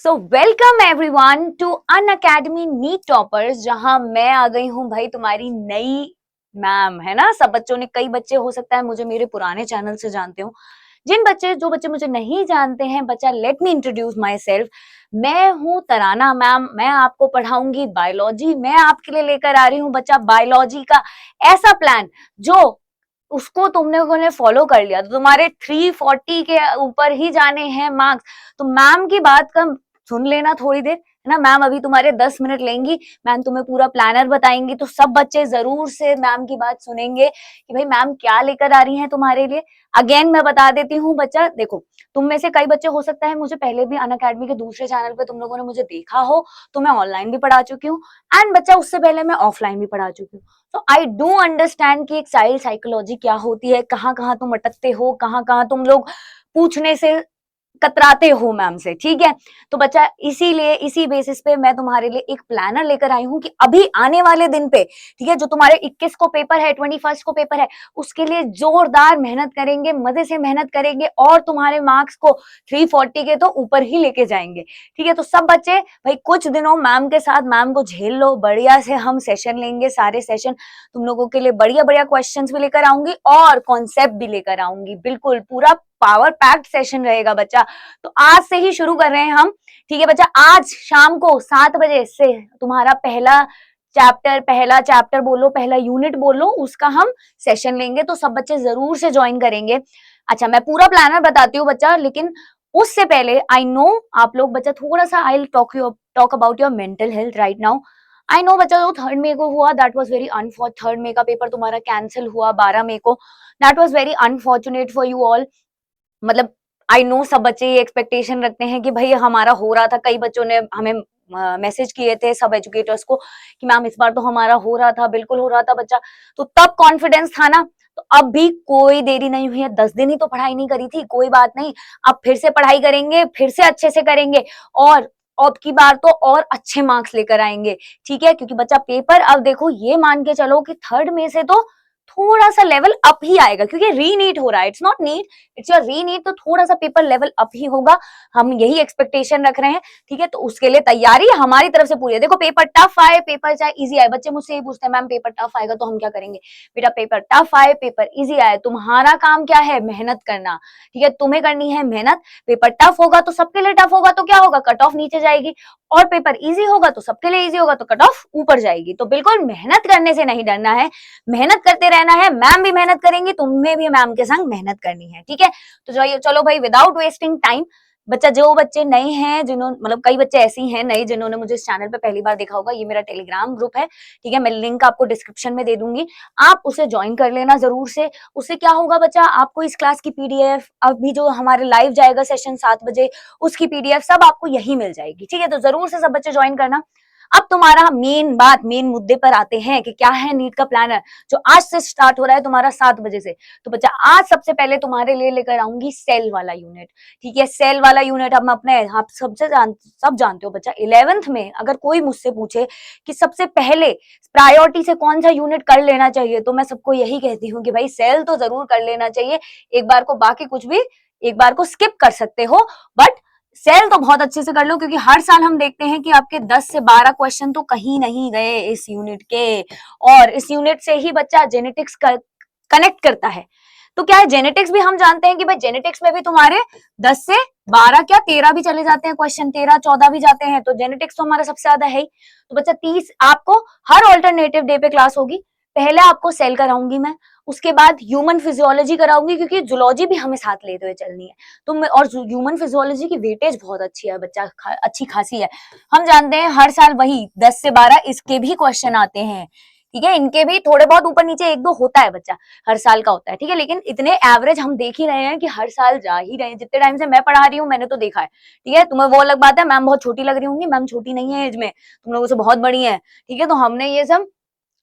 So welcome everyone to Unacademy NEET toppers, जहां मैं आ गई हूं भाई तुम्हारी नई मैम, है ना। सब बच्चों ने, कई बच्चे हो सकता है मुझे मेरे पुराने चैनल से जानते हो। जो बच्चे मुझे नहीं जानते हैं बच्चा, let me introduce my self. मैं हूं तराना मैम। मैं आपको पढ़ाऊंगी बायोलॉजी। मैं आपके लिए लेकर आ रही हूँ बच्चा बायोलॉजी का ऐसा प्लान जो उसको तुमने लोगों ने फॉलो कर लिया तो तुम्हारे 340 के ऊपर ही जाने हैं मार्क्स। तो मैम की बात का सुन लेना थोड़ी देर, है ना। मैम अभी तुम्हारे 10 मिनट लेंगी। मैम तुम्हें पूरा प्लानर बताएंगी, तो सब बच्चे जरूर से मैम की बात सुनेंगे कि भाई मैम क्या लेकर आ रही हैं तुम्हारे लिए। अगेन मैं बता देती हूँ बच्चा, देखो तुम में से कई बच्चे हो सकता है मुझे पहले भी अन अकेडमी के दूसरे चैनल पे तुम लोगों ने मुझे देखा हो, तो मैं ऑनलाइन भी पढ़ा चुकी हूँ एंड बच्चा उससे पहले मैं ऑफलाइन भी पढ़ा चुकी हूँ। तो आई डू अंडरस्टैंड कि एक चाइल्ड साइकोलॉजी क्या होती है, कहाँ कहाँ तुम अटकते हो, कहाँ कहाँ तुम लोग पूछने से कतराते हो मैम से, ठीक है। तो बच्चा इसीलिए इसी बेसिस पे मैं तुम्हारे लिए एक प्लानर लेकर आई हूँ कि अभी आने वाले दिन पे, ठीक है, जो तुम्हारे 21 को पेपर है, 21 को पेपर है, उसके लिए जोरदार मेहनत करेंगे, मजे से मेहनत करेंगे और तुम्हारे मार्क्स को 340 के तो ऊपर ही लेके जाएंगे, ठीक है। तो सब बच्चे भाई कुछ दिनों मैम के साथ, मैम को झेल लो, बढ़िया से हम सेशन लेंगे, सारे सेशन तुम लोगों के लिए बढ़िया बढ़िया क्वेश्चंस भी लेकर आऊंगी और कॉन्सेप्ट भी लेकर आऊंगी। बिल्कुल पूरा पावर पैक्ड सेशन रहेगा बच्चा। तो आज से ही शुरू कर रहे हैं हम, ठीक है बच्चा। आज शाम को 7 बजे से तुम्हारा पहला चैप्टर बोलो, पहला यूनिट बोलो, उसका हम सेशन लेंगे। तो सब बच्चे जरूर से ज्वाइन करेंगे। अच्छा, मैं पूरा प्लानर बताती हूँ बच्चा, लेकिन उससे पहले आई नो आप लोग बच्चा थोड़ा सा, I talk about your mental health right now. I know बच्चा, जो 3rd मई को हुआ that was very unfortunate. 3rd मई का पेपर तुम्हारा कैंसिल हुआ 12 मई को। That was very unfortunate for you all. मतलब आई नो सब बच्चे ये एक्सपेक्टेशन रखते हैं कि भाई हमारा हो रहा था। कई बच्चों ने हमें मैसेज किए थे सब एजुकेटर्स को कि मैम इस बार तो हमारा हो रहा था, बिल्कुल हो रहा था बच्चा। तो तब कॉन्फिडेंस था ना। तो अब भी कोई देरी नहीं हुई है। 10 दिन ही तो पढ़ाई नहीं करी थी, कोई बात नहीं। अब फिर से पढ़ाई करेंगे, फिर से अच्छे से करेंगे और अब की बार तो और अच्छे मार्क्स लेकर आएंगे, ठीक है। क्योंकि बच्चा पेपर, अब देखो ये मान के चलो कि 3rd में से तो थोड़ा सा लेवल अप ही आएगा, क्योंकि रीनीट हो रहा है। It's not NEET, it's your reNEET. तो थोड़ा सा पेपर लेवल अप ही होगा, हम यही एक्सपेक्टेशन रख रहे हैं, ठीक है। तो उसके लिए तैयारी हमारी तरफ से पूरी है। देखो पेपर टफ आए, पेपर चाहे इजी आए, बच्चे मुझसे ये पूछते हैं मैम पेपर टफ आएगा तो हम क्या करेंगे। बेटा पेपर टफ आए, पेपर इजी आए, तुम्हारा काम क्या है, मेहनत करना, ठीक है। तुम्हें करनी है मेहनत। पेपर टफ होगा तो सबके लिए टफ होगा, तो क्या होगा, कट ऑफ नीचे जाएगी। और पेपर इजी होगा तो सबके लिए इजी होगा, तो कट ऑफ ऊपर जाएगी। तो बिल्कुल मेहनत करने से नहीं डरना है, मेहनत करते रहना है। मैम भी मेहनत करेंगी, तुम्हें भी मैम के संग मेहनत करनी है, ठीक है। तो चलो भाई, विदाउट वेस्टिंग टाइम बच्चा, जो बच्चे नए हैं, जिन्होंने, मतलब कई बच्चे ऐसे हैं नए जिन्होंने मुझे इस चैनल पे पहली बार देखा होगा, ये मेरा टेलीग्राम ग्रुप है, ठीक है। मैं लिंक आपको डिस्क्रिप्शन में दे दूंगी, आप उसे ज्वाइन कर लेना जरूर से। उससे क्या होगा बच्चा, आपको इस क्लास की पीडीएफ, अभी जो हमारे लाइव जाएगा सेशन 7 बजे, उसकी पीडीएफ सब आपको यही मिल जाएगी, ठीक है। तो जरूर से सब बच्चे ज्वाइन करना। अब तुम्हारा मेन मुद्दे पर आते हैं कि क्या है नीट का प्लानर, जो आज से स्टार्ट हो रहा है तुम्हारा 7 बजे से। तो बच्चा आज सबसे पहले तुम्हारे लिए लेकर आऊंगी सेल वाला यूनिट, ठीक है। सेल वाला यूनिट हम अपने, आप सब जानते हो बच्चा, 11th में अगर कोई मुझसे पूछे कि सबसे पहले प्रायोरिटी से कौन सा यूनिट कर लेना चाहिए, तो मैं सबको यही कहती हूँ कि भाई सेल तो जरूर कर लेना चाहिए। एक बार को बाकी कुछ भी एक बार को स्किप कर सकते हो, बट सेल तो बहुत अच्छे से कर लो, क्योंकि हर साल हम देखते हैं कि आपके 10 से 12 क्वेश्चन तो कहीं नहीं गए इस यूनिट के। और इस यूनिट से ही बच्चा जेनेटिक्स कनेक्ट करता है। तो क्या है, जेनेटिक्स भी हम जानते हैं कि भाई जेनेटिक्स में भी तुम्हारे 10 से 12 क्या 13 भी चले जाते हैं क्वेश्चन, 13-14 भी जाते हैं। तो जेनेटिक्स तो हमारा सबसे ज्यादा है ही। तो बच्चा 30 आपको हर ऑल्टरनेटिव डे पे क्लास होगी। पहले आपको सेल कराऊंगी मैं, उसके बाद ह्यूमन फिजियोलॉजी कराऊंगी, क्योंकि जूलॉजी भी हमें साथ लेते हुए चलनी है। तो और ह्यूमन फिजियोलॉजी की वेटेज बहुत अच्छी है बच्चा, अच्छी खासी है। हम जानते हैं हर साल वही 10 से 12 इसके भी क्वेश्चन आते हैं, ठीक है। इनके भी थोड़े बहुत ऊपर नीचे 1-2 होता है बच्चा, हर साल का होता है, ठीक है। लेकिन इतने एवरेज हम देख ही रहे हैं कि हर साल जा ही रहे हैं। जितने टाइम से मैं पढ़ा रही हूँ मैंने तो देखा है, ठीक है। तुम्हें वो अलग बात है, मैम बहुत छोटी लग रही होंगी, मैम छोटी नहीं है एज में, तुम लोगों से बहुत बड़ी है, ठीक है। तो हमने ये सब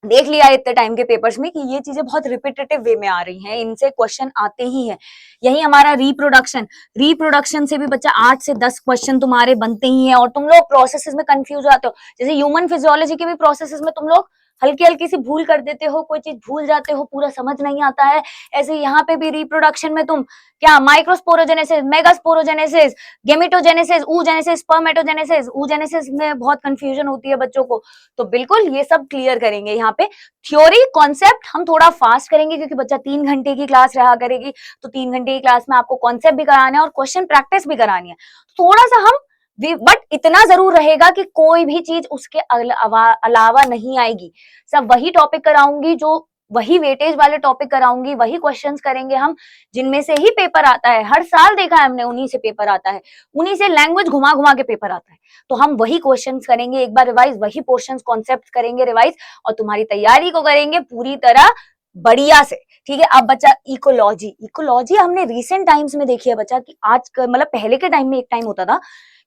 देख लिया इतने टाइम के पेपर्स में कि ये चीजें बहुत रिपीटेटिव वे में आ रही हैं, इनसे क्वेश्चन आते ही हैं। यही हमारा रिप्रोडक्शन से भी बच्चा 8 से 10 क्वेश्चन तुम्हारे बनते ही हैं, और तुम लोग प्रोसेसेस में कंफ्यूज हो जाते हो। जैसे ह्यूमन फिजियोलॉजी के भी प्रोसेसेस में तुम लोग हल्की हल्की सी भूल कर देते हो, कोई चीज भूल जाते हो, पूरा समझ नहीं आता है। ऐसे यहाँ पे भी रिप्रोडक्शन में तुम क्या microsporogenesis, megasporogenesis, gametogenesis, oogenesis, spermatogenesis, oogenesis में बहुत कंफ्यूजन होती है बच्चों को। तो बिल्कुल ये सब क्लियर करेंगे यहाँ पे। थ्योरी कॉन्सेप्ट हम थोड़ा फास्ट करेंगे क्योंकि बच्चा 3 घंटे की क्लास रहा करेगी, तो 3 घंटे की क्लास में आपको कॉन्सेप्ट भी कराना है और क्वेश्चन प्रैक्टिस भी करानी है। थोड़ा सा हम बट इतना जरूर रहेगा कि कोई भी चीज उसके अलावा नहीं आएगी। सब वही टॉपिक कराऊंगी, जो वही वेटेज वाले टॉपिक कराऊंगी, वही क्वेश्चंस करेंगे हम जिनमें से ही पेपर आता है। हर साल देखा है हमने, उन्हीं से पेपर आता है, उन्हीं से लैंग्वेज घुमा घुमा के पेपर आता है। तो हम वही क्वेश्चंस करेंगे एक बार रिवाइज, वही पोर्शंस कॉन्सेप्ट करेंगे रिवाइज, और तुम्हारी तैयारी को करेंगे पूरी तरह बढ़िया से। ठीक है। अब बच्चा इकोलॉजी, इकोलॉजी हमने रिसेंट टाइम्स में देखी है बच्चा कि आज मतलब पहले के टाइम में एक टाइम होता था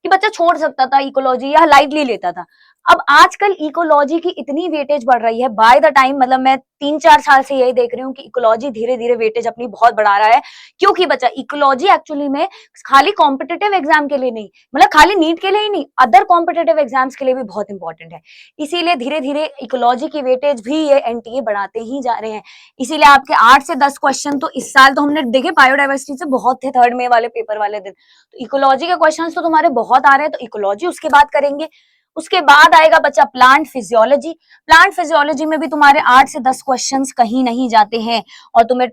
कि बच्चा छोड़ सकता था इकोलॉजी या लाइटली लेता था। अब आजकल इकोलॉजी की इतनी वेटेज बढ़ रही है बाय द टाइम, मतलब मैं 3-4 साल से यही देख रही हूँ कि इकोलॉजी धीरे धीरे वेटेज अपनी बहुत बढ़ा रहा है। क्योंकि बच्चा इकोलॉजी एक्चुअली में खाली कॉम्पिटिटिव एग्जाम के लिए नहीं, मतलब खाली नीट के लिए ही नहीं, अदर कॉम्पिटिटिव एग्जाम्स के लिए भी बहुत इंपॉर्टेंट है। इसीलिए धीरे धीरे इकोलॉजी की वेटेज भी ये एनटीए बढ़ाते ही जा रहे हैं। इसीलिए आपके 8 से 10 क्वेश्चन तो इस साल तो हमने देखे बायोडाइवर्सिटी से बहुत थे, थर्ड में वाले पेपर वाले दिन। तो इकोलॉजी के क्वेश्चन तो तुम्हारे बहुत आ रहे हैं, तो इकोलॉजी उसके बाद करेंगे। उसके बाद आएगा बच्चा प्लांट फिजियोलॉजी। प्लांट फिजियोलॉजी में भी तुम्हारे 8 से 10 क्वेश्चंस कहीं नहीं जाते हैं, और तुम्हें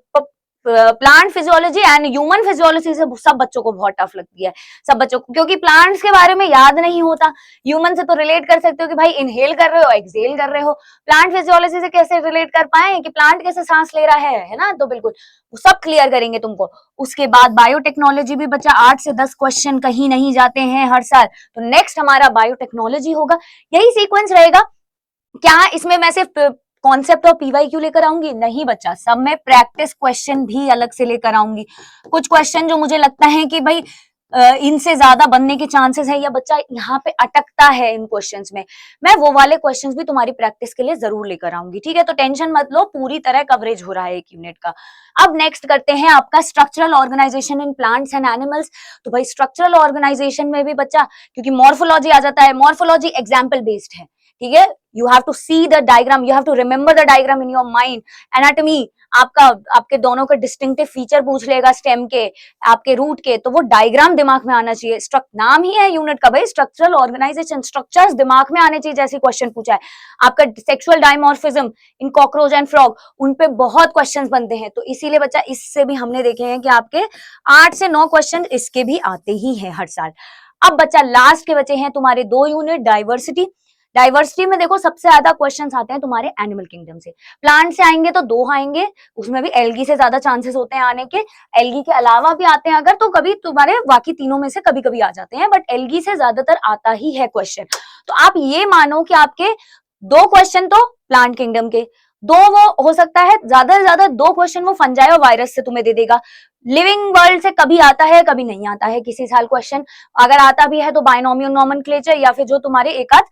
plant physiology and human physiology से सब बच्चों को बहुत टफ लगती है, सब बच्चों को, क्योंकि प्लांट्स के बारे में याद नहीं होता। ह्यूमन से तो रिलेट कर सकते हो कि भाई इनहेल कर रहे हो, एक्सहेल कर रहे हो। प्लांट फिजियोलॉजी से कैसे रिलेट कर पाए कि प्लांट कैसे सांस ले रहा है ना? तो बिल्कुल वो सब क्लियर करेंगे तुमको। उसके बाद बायोटेक्नोलॉजी भी बच्चा 8 से 10 क्वेश्चन कहीं नहीं जाते हैं हर साल, तो नेक्स्ट हमारा बायोटेक्नोलॉजी होगा। यही सीक्वेंस रहेगा। क्या इसमें मैं सिर्फ कॉन्सेप्ट और पीवाईक्यू लेकर आऊंगी? नहीं बच्चा, सब में प्रैक्टिस क्वेश्चन भी अलग से लेकर आऊंगी। कुछ क्वेश्चन जो मुझे लगता है कि भाई इनसे ज्यादा बनने के चांसेस है, या बच्चा यहाँ पे अटकता है इन क्वेश्चंस में, मैं वो वाले क्वेश्चंस भी तुम्हारी प्रैक्टिस के लिए जरूर लेकर आऊंगी। ठीक है, तो टेंशन मत लो, पूरी तरह कवरेज हो रहा है एक यूनिट का। अब नेक्स्ट करते हैं आपका structural organisation in plants and animals. तो भाई स्ट्रक्चरल ऑर्गेनाइजेशन में भी बच्चा, क्योंकि मॉर्फोलॉजी आ जाता है, मॉर्फोलॉजी एग्जाम्पल बेस्ड है। ठीक है, you have to see the diagram, you have to remember the diagram in your mind. Anatomy आपका, आपके दोनों के डिस्टिंक्टिव फीचर पूछ लेगा, स्टेम के, आपके रूट के, तो वो डायग्राम दिमाग में आना चाहिए। नाम ही है यूनिट का भाई स्ट्रक्चरल ऑर्गेनाइजेशन, स्ट्रक्चर्स दिमाग में आने चाहिए। जैसे क्वेश्चन पूछा है आपका sexual dimorphism in cockroach and frog, उन पे बहुत क्वेश्चंस बनते हैं। तो इसीलिए बच्चा इससे भी हमने देखे हैं कि आपके 8 से 9 क्वेश्चन इसके भी आते ही हैं हर साल। अब बच्चा लास्ट के बचे हैं तुम्हारे 2 यूनिट डाइवर्सिटी। डाइवर्सिटी में देखो सबसे ज्यादा क्वेश्चंस आते हैं तुम्हारे एनिमल किंगडम से। प्लांट से आएंगे तो 2 आएंगे, उसमें भी एल्गी से ज्यादा चांसेस होते हैं आने के। एल्गी के अलावा भी आते हैं अगर, तो कभी तुम्हारे बाकी तीनों में से कभी कभी आ जाते हैं, बट एल्गी से ज्यादातर आता ही है क्वेश्चन। तो आप ये मानो कि आपके 2 क्वेश्चन तो प्लांट किंगडम के, 2 वो हो सकता है ज्यादा से ज्यादा 2 क्वेश्चन वो फंजाई और वायरस से तुम्हें दे देगा। लिविंग वर्ल्ड से कभी आता है कभी नहीं आता है किसी साल क्वेश्चन, अगर आता भी है तो बायनोमियल नोमेनक्लेचर, या फिर जो तुम्हारे एक आध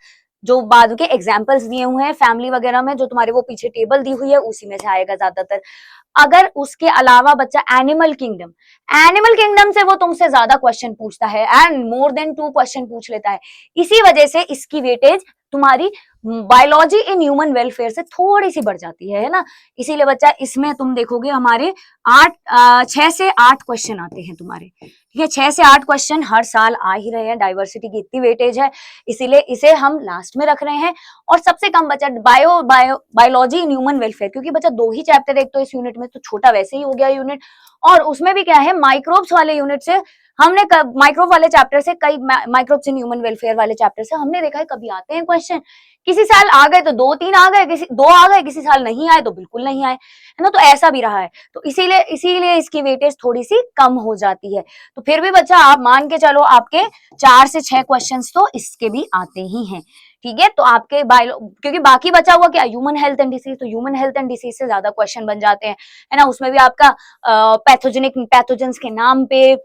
जो बाद के एग्जाम्पल्स दिए हुए हैं फैमिली वगैरह में, जो तुम्हारे वो पीछे टेबल दी हुई है उसी में से आएगा ज्यादातर। अगर उसके अलावा बच्चा एनिमल किंगडम, एनिमल किंगडम से वो तुमसे ज्यादा क्वेश्चन पूछता है एंड मोर देन 2 क्वेश्चन पूछ लेता है। इसी वजह से इसकी वेटेज तुम्हारी बायोलॉजी इन ह्यूमन वेलफेयर से थोड़ी सी बढ़ जाती है ना। इसीलिए बच्चा इसमें तुम देखोगे हमारे 6 से 8 क्वेश्चन आते हैं तुम्हारे। ठीक है, 6 से 8 क्वेश्चन हर साल आ ही रहे हैं, डाइवर्सिटी की इतनी वेटेज है, इसीलिए इसे हम लास्ट में रख रहे हैं। और सबसे कम बच्चा बायोलॉजी इन ह्यूमन वेलफेयर, क्योंकि बच्चा 2 ही चैप्टर, एक तो इस यूनिट में तो छोटा वैसे ही हो गया यूनिट, और उसमें भी क्या है माइक्रोब्स वाले यूनिट से हमने माइक्रोब वाले चैप्टर से, कई माइक्रोब्स इन ह्यूमन वेलफेयर वाले चैप्टर से हमने देखा है कभी आते हैं क्वेश्चन। किसी साल आ गए तो 2-3 आ गए, किसी 2 आ गए, किसी साल नहीं आए तो बिल्कुल नहीं आए, है ना। तो ऐसा भी रहा है, तो इसीलिए इसकी वेटेज थोड़ी सी कम हो जाती है। तो फिर भी बच्चा आप मान के चलो आपके 4 से 6 क्वेश्चंस तो इसके भी आते ही हैं। ठीक है, तो आपके क्योंकि बाकी बचा हुआ क्या, ह्यूमन हेल्थ एंड डिसीज, तो ह्यूमन हेल्थ एंड डिसीज से ज्यादा क्वेश्चन बन जाते हैं, है ना। उसमें भी आपका पैथोजेंस के नाम पे,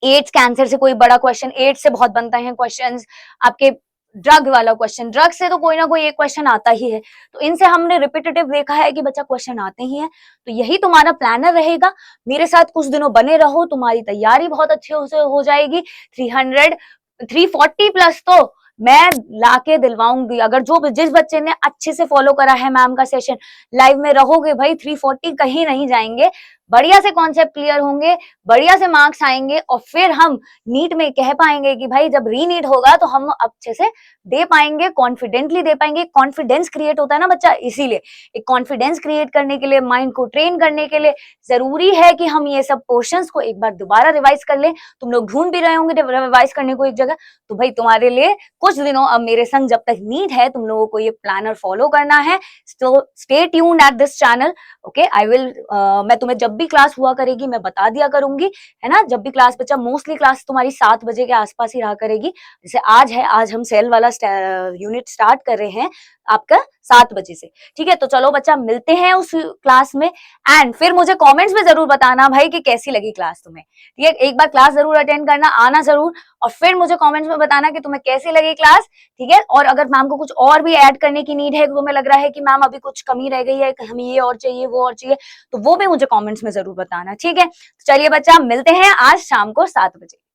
एड्स कैंसर से कोई बड़ा क्वेश्चन, एड्स से बहुत बनते हैं क्वेश्चंस, आपके ड्रग वाला क्वेश्चन, ड्रग से तो कोई ना कोई एक क्वेश्चन आता ही है। तो इनसे हमने रिपीटेटिव देखा है कि बच्चा क्वेश्चन आते ही हैं। तो यही तुम्हारा प्लानर रहेगा, मेरे साथ कुछ दिनों बने रहो, तुम्हारी तैयारी बहुत अच्छे से हो जाएगी। 340 प्लस तो मैं लाके दिलवाऊंगी। अगर जिस बच्चे ने अच्छे से फॉलो करा है मैम का सेशन, लाइव में रहोगे भाई, 340 कहीं नहीं जाएंगे, बढ़िया से कॉन्सेप्ट क्लियर होंगे, बढ़िया से मार्क्स आएंगे, और फिर हम नीट में कह पाएंगे कि भाई जब री नीट होगा तो हम अच्छे से दे पाएंगे, कॉन्फिडेंटली दे पाएंगे। कॉन्फिडेंस क्रिएट होता है ना बच्चा, इसीलिए एक कॉन्फिडेंस क्रिएट करने के लिए, माइंड को ट्रेन करने के लिए जरूरी है कि हम ये सब पोर्शंस को एक बार दोबारा रिवाइज कर लें। तुम लोग ढूंढ भी रहे होंगे रिवाइज करने को एक जगह, तो भाई तुम्हारे लिए कुछ दिनों अब मेरे संग जब तक नीट है, तुम लोगों को ये प्लानर फॉलो करना है। So stay tuned at this channel, okay. I will, मैं तुम्हें जब भी क्लास हुआ करेगी मैं बता दिया करूंगी, है ना। जब भी क्लास, बच्चा मोस्टली क्लास तुम्हारी 7 बजे के आसपास ही रहा करेगी। जैसे आज है, आज हम सेल वाला यूनिट स्टार्ट कर रहे हैं आपका 7 बजे से, ठीक है। तो चलो बच्चा, मिलते हैं उस क्लास में, एंड फिर मुझे कमेंट्स में जरूर बताना भाई कि कैसी लगी क्लास तुम्हें, ठीक है। एक बार क्लास जरूर अटेंड करना, आना जरूर, और फिर मुझे कमेंट्स में बताना कि तुम्हें कैसी लगी क्लास, ठीक है। और अगर मैम को कुछ और भी ऐड करने की नीड है, तो तुम्हें लग रहा है कि मैम अभी कुछ कमी रह गई है, हमें ये और चाहिए, वो और चाहिए, तो वो भी मुझे कमेंट्स में जरूर बताना, ठीक है। तो चलिए बच्चा, मिलते हैं आज शाम को 7 बजे।